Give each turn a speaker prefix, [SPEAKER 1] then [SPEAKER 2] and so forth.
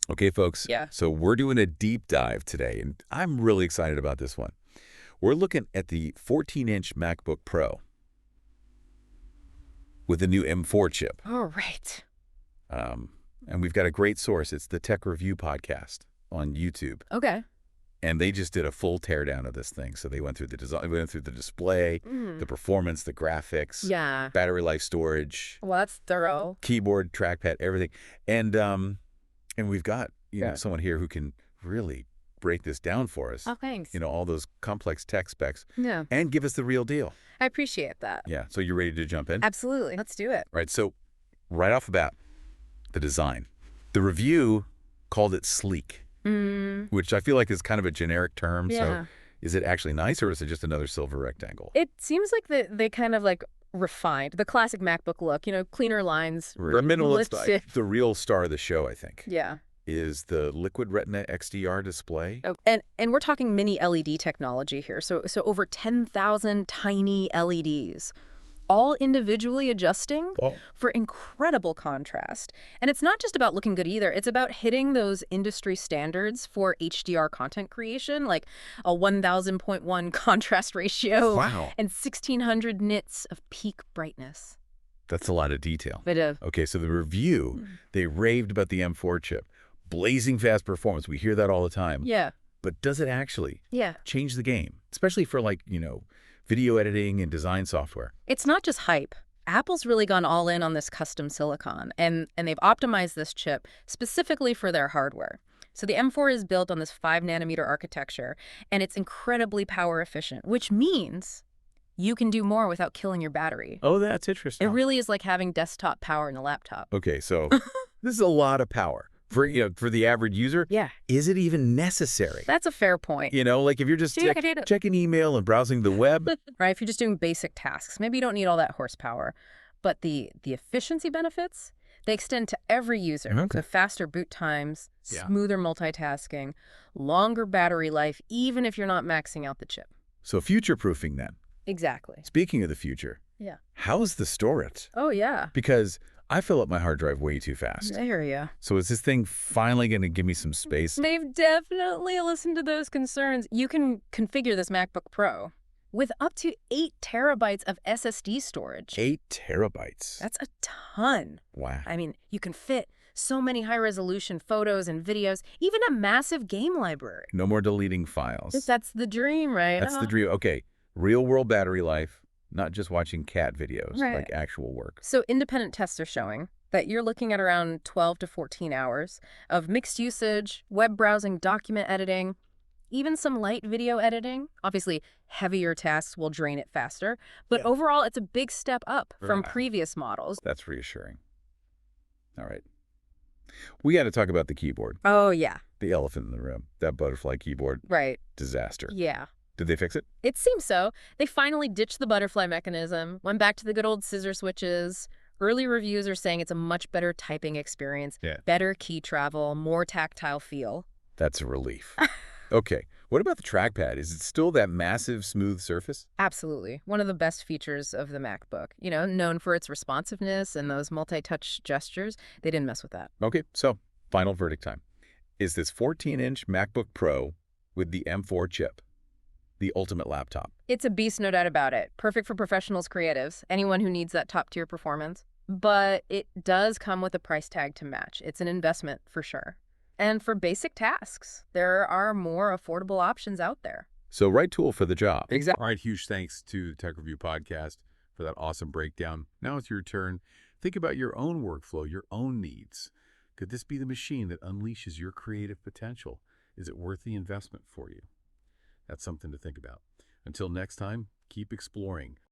[SPEAKER 1] Okay, folks.
[SPEAKER 2] Yeah.
[SPEAKER 1] So we're doing a deep dive today, and I'm really excited about this one. We're looking at the 14-inch MacBook Pro with the new M4 chip.
[SPEAKER 2] All right.
[SPEAKER 1] Um, and we've got a great source. It's the Tech Review podcast on YouTube.
[SPEAKER 2] Okay.
[SPEAKER 1] And they just did a full teardown of this thing. So they went through the design, went through the display, the performance, the graphics,
[SPEAKER 2] Yeah.
[SPEAKER 1] battery life, storage,
[SPEAKER 2] Well, that's thorough.
[SPEAKER 1] keyboard, trackpad, everything. And we've got,
[SPEAKER 2] Yeah.
[SPEAKER 1] someone here who can really break this down for us.
[SPEAKER 2] Oh, thanks.
[SPEAKER 1] All those complex tech specs
[SPEAKER 2] Yeah.
[SPEAKER 1] and give us the real deal.
[SPEAKER 2] I appreciate that.
[SPEAKER 1] Yeah. So you're ready to jump in?
[SPEAKER 2] Absolutely. Let's do it.
[SPEAKER 1] Right. So right off the bat, the design. The review called it sleek, which I feel like is kind of a generic term.
[SPEAKER 2] Yeah.
[SPEAKER 1] So is it actually nice, or is it just another silver rectangle?
[SPEAKER 2] It seems like they kind of like refined the classic MacBook look, cleaner lines.
[SPEAKER 1] For minimalist,
[SPEAKER 2] lifted.
[SPEAKER 1] the real star of the show, I think,
[SPEAKER 2] Yeah.
[SPEAKER 1] is the Liquid Retina XDR display.
[SPEAKER 2] Oh, and we're talking mini LED technology here. So over 10,000 tiny LEDs, all individually adjusting for incredible contrast. And it's not just about looking good either. It's about hitting those industry standards for HDR content creation, like a 1000.1 contrast ratio
[SPEAKER 1] Wow.
[SPEAKER 2] and 1600 nits of peak brightness.
[SPEAKER 1] That's a lot of detail.
[SPEAKER 2] Bit of
[SPEAKER 1] Okay, so the review, they raved about the M4 chip. Blazing fast performance. We hear that all the time.
[SPEAKER 2] yeah.
[SPEAKER 1] But does it actually
[SPEAKER 2] Yeah.
[SPEAKER 1] change the game? Especially for video editing and design software.
[SPEAKER 2] It's not just hype. Apple's really gone all in on this custom silicon, and they've optimized this chip specifically for their hardware. So the M4 is built on this 5-nanometer architecture, and it's incredibly power efficient, which means you can do more without killing your battery.
[SPEAKER 1] Oh, that's interesting.
[SPEAKER 2] It really is like having desktop power in a laptop.
[SPEAKER 1] Okay, so this is a lot of power. For the average user,
[SPEAKER 2] Yeah.
[SPEAKER 1] is it even necessary?
[SPEAKER 2] That's a fair point.
[SPEAKER 1] Like if you're just checking email and browsing the web.
[SPEAKER 2] Right, if you're just doing basic tasks, maybe you don't need all that horsepower. But the efficiency benefits, they extend to every user.
[SPEAKER 1] Okay.
[SPEAKER 2] So faster boot times,
[SPEAKER 1] Yeah.
[SPEAKER 2] smoother multitasking, longer battery life, even if you're not maxing out the chip.
[SPEAKER 1] So future-proofing then.
[SPEAKER 2] Exactly.
[SPEAKER 1] Speaking of the future,
[SPEAKER 2] Yeah.
[SPEAKER 1] how's the storage?
[SPEAKER 2] Oh, yeah.
[SPEAKER 1] Because I fill up my hard drive way too fast.
[SPEAKER 2] I hear ya.
[SPEAKER 1] So is this thing finally going to give me some space?
[SPEAKER 2] They've definitely listened to those concerns. You can configure this MacBook Pro with up to 8 terabytes of SSD storage.
[SPEAKER 1] 8 terabytes.
[SPEAKER 2] That's a ton.
[SPEAKER 1] Wow.
[SPEAKER 2] I mean, you can fit so many high-resolution photos and videos, even a massive game library.
[SPEAKER 1] No more deleting files.
[SPEAKER 2] That's the dream, right?
[SPEAKER 1] That's the dream. Okay, real-world battery life, not just watching cat videos,
[SPEAKER 2] Right.
[SPEAKER 1] like actual work.
[SPEAKER 2] So independent tests are showing that you're looking at around 12 to 14 hours of mixed usage, web browsing, document editing, even some light video editing. Obviously, heavier tasks will drain it faster, but overall, it's a big step up from
[SPEAKER 1] Right.
[SPEAKER 2] previous models.
[SPEAKER 1] That's reassuring. All right. We got to talk about the keyboard,
[SPEAKER 2] Oh, yeah.
[SPEAKER 1] the elephant in the room, that butterfly keyboard
[SPEAKER 2] Right.
[SPEAKER 1] disaster.
[SPEAKER 2] Yeah.
[SPEAKER 1] Did they fix it?
[SPEAKER 2] It seems so. They finally ditched the butterfly mechanism, went back to the good old scissor switches. Early reviews are saying it's a much better typing experience,
[SPEAKER 1] Yeah.
[SPEAKER 2] better key travel, more tactile feel.
[SPEAKER 1] That's a relief. Okay, what about the trackpad? Is it still that massive, smooth surface?
[SPEAKER 2] Absolutely. One of the best features of the MacBook. Known for its responsiveness and those multi-touch gestures. They didn't mess with that.
[SPEAKER 1] Okay, so final verdict time. Is this 14-inch MacBook Pro with the M4 chip the ultimate laptop?
[SPEAKER 2] It's a beast, no doubt about it. Perfect for professionals, creatives, anyone who needs that top-tier performance. But it does come with a price tag to match. It's an investment for sure. And for basic tasks, there are more affordable options out there.
[SPEAKER 1] So right tool for the job.
[SPEAKER 2] Exactly.
[SPEAKER 1] All right, huge thanks to the Tech Review Podcast for that awesome breakdown. Now it's your turn. Think about your own workflow, your own needs. Could this be the machine that unleashes your creative potential? Is it worth the investment for you? That's something to think about. Until next time, keep exploring.